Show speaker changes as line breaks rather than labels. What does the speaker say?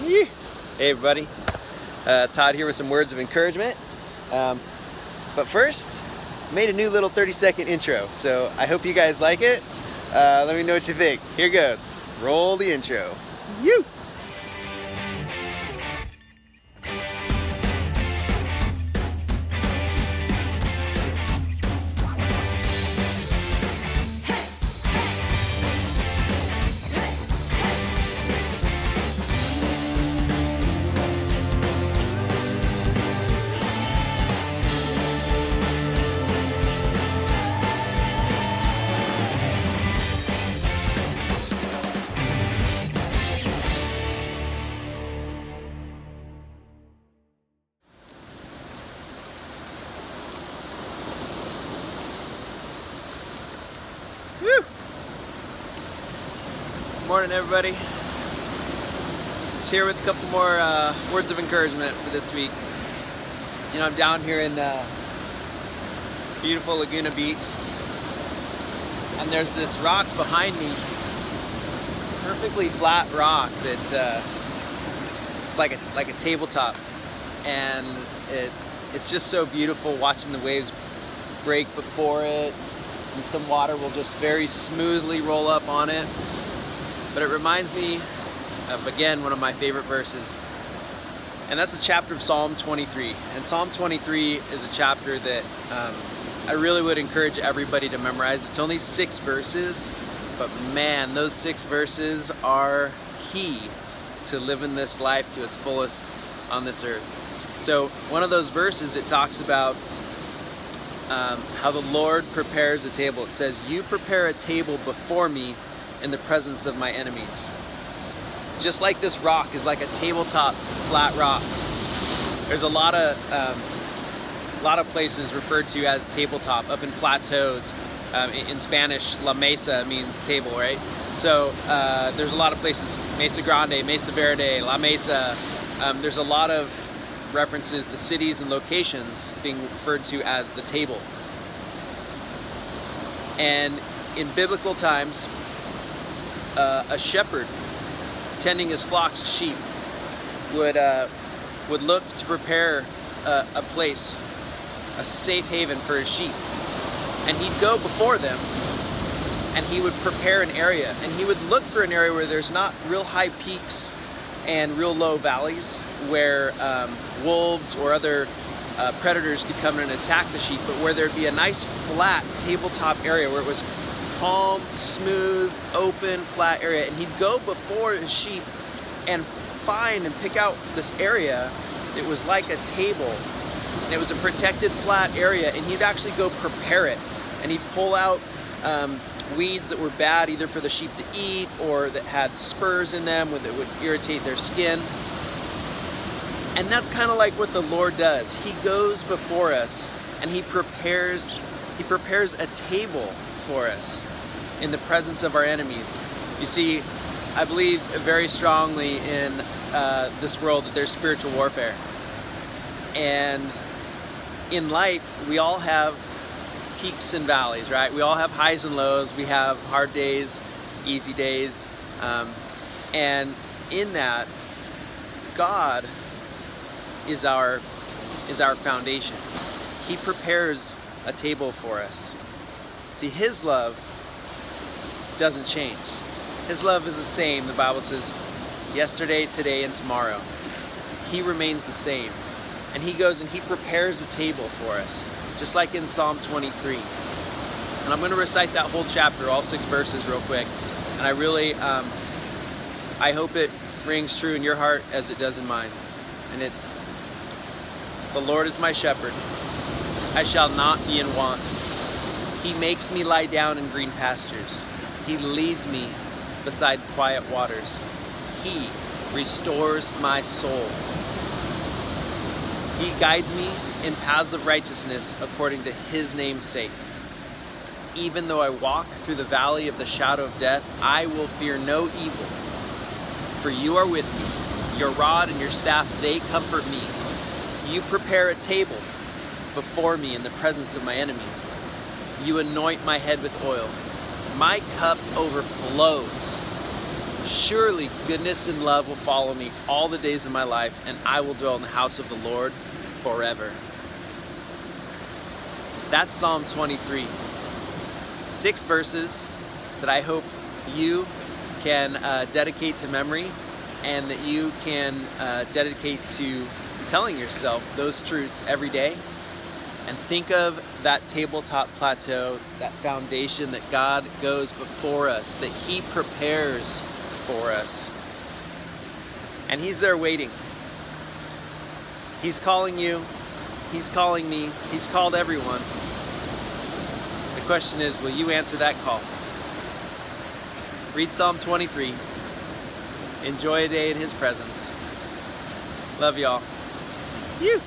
Hey everybody, Todd here with some words of encouragement. But first, made a new little 30-second intro, so I hope you guys like it. Let me know what you think. Here goes. Roll the intro. You. Woo. Morning everybody. Just here with a couple more words of encouragement for this week. You know, I'm down here in beautiful Laguna Beach, and there's this rock behind me, perfectly flat rock that it's like a tabletop, and it's just so beautiful watching the waves break before it, and some water will just very smoothly roll up on it. But it reminds me of, again, one of my favorite verses, and that's the chapter of Psalm 23. And Psalm 23 is a chapter that I really would encourage everybody to memorize. It's only 6 verses, but man, those 6 verses are key to living this life to its fullest on this earth. So one of those verses, it talks about how the Lord prepares a table. It says, "You prepare a table before me in the presence of my enemies." Just like this rock is like a tabletop flat rock. There's a lot of places referred to as tabletop up in plateaus. In Spanish, la mesa means table, right? So there's a lot of places, Mesa Grande, Mesa Verde, La Mesa. There's a lot of references to cities and locations being referred to as the table. And in biblical times, a shepherd tending his flocks of sheep would look to prepare a place, a safe haven for his sheep. And he'd go before them and he would prepare an area, and he would look for an area where there's not real high peaks and real low valleys where wolves or other predators could come in and attack the sheep, but where there'd be a nice flat tabletop area where it was calm, smooth, open, flat area. And he'd go before his sheep and find and pick out this area that was like a table, and it was a protected flat area, and he'd actually go prepare it, and he'd pull out weeds that were bad either for the sheep to eat or that had spurs in them that would irritate their skin. And that's kind of like what the Lord does. He goes before us and he prepares a table for us in the presence of our enemies. You see, I believe very strongly in this world that there's spiritual warfare. And in life, we all have peaks and valleys, right? We all have highs and lows. We have hard days, easy days. And in that, God is our foundation. He prepares a table for us. See, his love doesn't change. His love is the same. The Bible says yesterday, today, and tomorrow. He remains the same. And he goes and he prepares a table for us, just like in Psalm 23. And I'm going to recite that whole chapter, all 6 verses real quick. And I really, I hope it rings true in your heart as it does in mine. And it's, "The Lord is my shepherd. I shall not be in want. He makes me lie down in green pastures. He leads me beside quiet waters. He restores my soul. He guides me in paths of righteousness according to his name's sake. Even though I walk through the valley of the shadow of death, I will fear no evil. For you are with me. Your rod and your staff, they comfort me. You prepare a table before me in the presence of my enemies. You anoint my head with oil. My cup overflows. Surely goodness and love will follow me all the days of my life, and I will dwell in the house of the Lord forever. That's Psalm 23. 6 verses that I hope you can dedicate to memory, and that you can dedicate to telling yourself those truths every day. And think of that tabletop plateau, that foundation that God goes before us, that He prepares for us. And He's there waiting. He's calling you. He's calling me. He's called everyone. The question is, will you answer that call? Read Psalm 23. Enjoy a day in His presence. Love y'all. You.